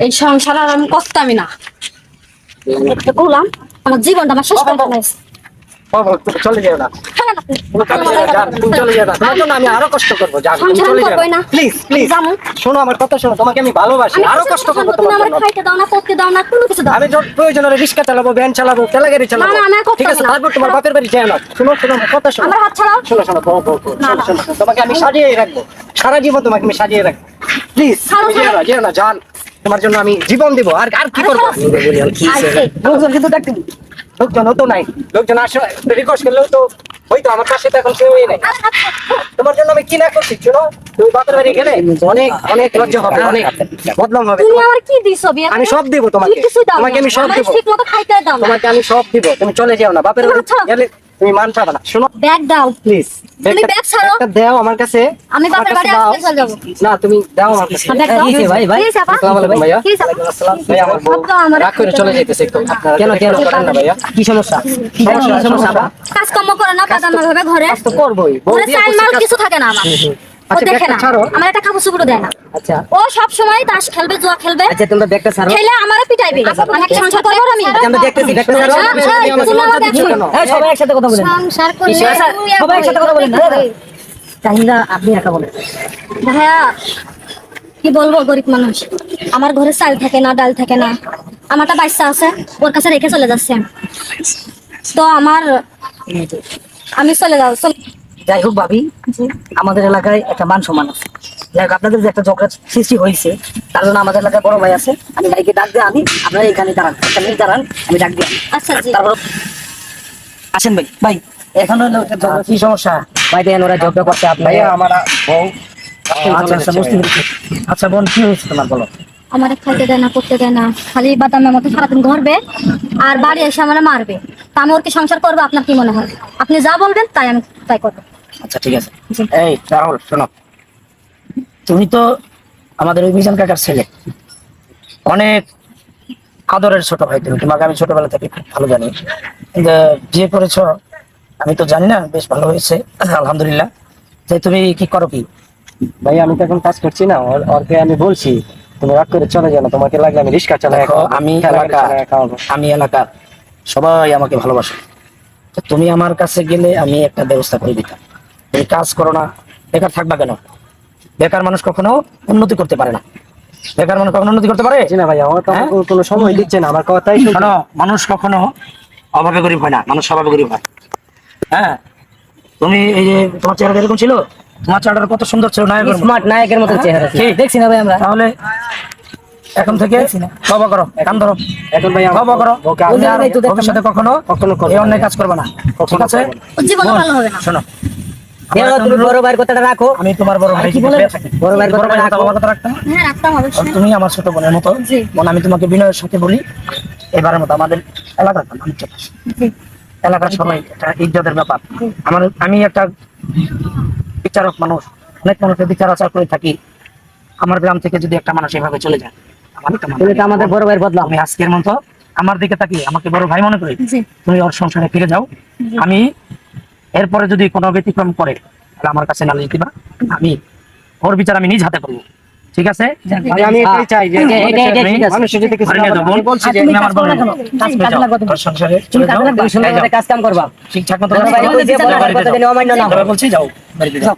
এই সংসার আর আমি করতামই না। একটা বললাম আমার জীবনটা আমার শেষ করে ফেলাইছে। তুমি চলে যাও না, তুমি চলে যাও না, তোমার জন্য আমি আরো কষ্ট করবো। তুমি চলে যাও না প্লিজ, প্লিজ শোনো আমার কথা, শোনো, তোমাকে আমি ভালোবাসি, আরো কষ্ট করবো তোমার জন্য। খাইতে দাও না, করতে দাও না, কোনো কিছু দাও। আমি যখন প্রয়োজন হলে রিক্সা চালাবো, ভ্যান চালাবো, ঠেলা গাড়ি চালাবো, ঠিক আছে? তারপর তোমার বাপের বাড়ি যাও না। শোনো শোনো আমার কথা শোনো, আমার হাত ছাড়াও। শোনো শোনো, তোমাকে আমি সাজিয়ে রাখবো, সারা জীবন তোমাকে আমি সাজিয়ে রাখবো। প্লিজ যেও না জান, তোমার জন্য আমি জীবন দিব। আর আর কি করবো? লোকজন কিন্তু দেখতে, লোকজন তো নাই, লোকজন আসে রিকোয়েস্ট করলেও তো হয়তো আমার কাছে তো এখন কেউই নাই। তোমার জন্য আমি কি না করছি শোনো, তুমি বাপের বাড়ি গেলে অনেক অনেক লজ্জা হবে, অনেক বদনাম হবে। তুমি আমার কি দিছো বিয়ে? আমি সব দিব তোমাকে, তোমাকে আমি সব দিব, ঠিকমতো খাইতে দাও না, তোমাকে আমি সব দিব। তুমি চলে যাও না, বাপের বাড়ি গেলে তুমি মান পাবে না। শোনো ব্যাগ দাও প্লিজ, তুমি ব্যাগ ছাড়ো, একটা দাও আমার কাছে। আমি বাপের বাড়ি আজকে চলে যাব। না তুমি দাও আমার কাছে। ব্যাগ দাও। কি ভাই ভাই, আসসালামু আলাইকুম ভাইয়া। ওয়ালাইকুম আসসালাম ভাই। আমার বউ রাগ করে চলে যাইতেছে একটু। কেন কেন করেন না ভাইয়া? কি সমস্যা? কি সমস্যা? কাজ কম করে না, বাদাম না ভাবে ঘরে তো করবই, বউ ঘরে দিয়ে চাল মাল কিছু থাকে না আমার। ও আচ্ছা দেখে ব্যাগটা না, ছাড়ো। আমার একটা কাপড় চোপড় দেয় না। আচ্ছা ও সব সময় তাস খেলবে, জুয়া খেলবে। আচ্ছা তোমরা ব্যাগটা ছাড়ো। খেলে আমারে পিটাইবে, আমি একটা সংসার করব না। আমি আমরা দেখতেছি ব্যাগটা ছাড়ো। তুমি আমার দেখো। এই সবাই একসাথে কথা বলেন, সংসার করলে সবাই একসাথে কথা বলেন। চাহিদা আপনি একা বলেন। ভাইয়া কি বলবো, গরিব মানুষ, আমার ঘরে চাল থাকে না, ডাল থাকে না। আমার একটা বাচ্চা আছে, ওর কাছে রেখে চলে যাচ্ছে। তো আমি চলে যাও। যাই হোক ভাবি, আমাদের এলাকায় একটা মান সম্মান আছে। যাই হোক আপনাদের যে একটা ঝগড়া সৃষ্টি হয়েছে, তার জন্য আমাদের এলাকায় বড় ভাই আছে, আমি ভাইকে ডাক দিয়ে আনি, আপনারা এখানে দাঁড়ান, একটা মিনিট দাঁড়ান, আমি ডাক দিই। আচ্ছা জি। তারপর আসেন ভাই। ভাই এখন হলো কি সমস্যা? ভাই দেখেন ওরা ঝগড়া করছে, আপনার আমার বউ। আচ্ছা আচ্ছা বুঝতে পেরেছি। আচ্ছা বোন কি হয়েছে তোমার, বলো। আমার খাইতে দেয় না, করতে দেয় না, খালি বাদামের মতো সারাদিন ঘরবে আর বাড়ি এসে আমার মারবে। তা আমি ওর কি সংসার করবো? আপনার কি মনে হয়? আপনি যা বলবেন তাই আমি তাই করবো। আচ্ছা ঠিক আছে। এই রাহুল শোনো, তুমি তো আমাদের ওই মিজান কাকার ছেলে, অনেক আদরের ছোট ভাই। তুমি, তোমাকে আমি ছোটবেলা থেকে খুব ভালো জানি। বিয়ে করেছো আমি তো জানি না, বেশ ভালো হয়েছে আলহামদুলিল্লাহ। যে তুমি কি করো কি? ভাই আমি তো এখন কাজ করছি না, ওরকে আমি বলছি তুমি রাগ করে চলে যাও না, তোমাকে লাগলে আমি রিক্সা চালাই। আমি এলাকার সবাই আমাকে ভালোবাসে, তো তুমি আমার কাছে গেলে আমি একটা ব্যবস্থা করে দিতাম। তুমি কাজ করো না, বেকার থাকবা কেন? বেকার মানুষ কখনো উন্নতি করতে পারে না। বেকার মানুষ কখনো উন্নতি করতে পারে না ভাই, আমার তো কোনো সময় দিচ্ছে না, আমার কথাই শোনো। মানুষ কখনো অভাবে গরিব হয় না, মানুষ স্বভাবে গরিব হয়। হ্যাঁ, তুমি এই যে তোমার চেহারা এরকম ছিল, তোমার চেহারাটা কত সুন্দর ছিল, নায়কের মতো চেহারা দেখছি না ভাই আমরা। তাহলে এখন থেকে বাবা করো, কান ধরো। এখন ভাই বাবা করো, ভবিষ্যতে কখনো এই অন্যায় কাজ করবে না, ঠিক আছে? জীবন ভালো হবে না। শোনো, তুমি বড় ভাইয়ের কথাটা রাখো। আমি তোমার বড় ভাই, বড় ভাইয়ের কথাটা রাখো। আমার কথা রাখতে হ্যাঁ, রাখতাম অবশ্যই। তুমি আমার ছোট বোনের মতো। বোন, আমি তোমাকে বিনয়ের সাথে বলি, এবারের মতো আমাদের এলাকার এলাকার সবাই একটা ইজ্জতের ব্যাপার। আমি একটা বিচারক মানুষ, অনেক মানুষের বিচার আচার করে থাকি। আমার গ্রাম থেকে যদি একটা মানুষ এভাবে চলে যায়, আমাদের বড় ভাইয়ের বদলা। আমি আজকের মতো আমার দিকে তাকিয়ে আমাকে বড় ভাই মনে করি, তুমি ওর সংসারে ফিরে যাও। আমি এরপরে যদি কোনো ব্যতিক্রম করে তাহলে আমার কাছে নালিশ দিবা, আমি ওর বিচার আমি নিজ হাতে করবো, ঠিক আছে? আমি এটাই চাই যে মানুষের যদি কিছু আমি বলছি যে তুমি আমার বড় ভাই, সংসারে চলে যাও, কাজ কাম করবা ঠিকঠাক মতো বলছি যাও। যাও।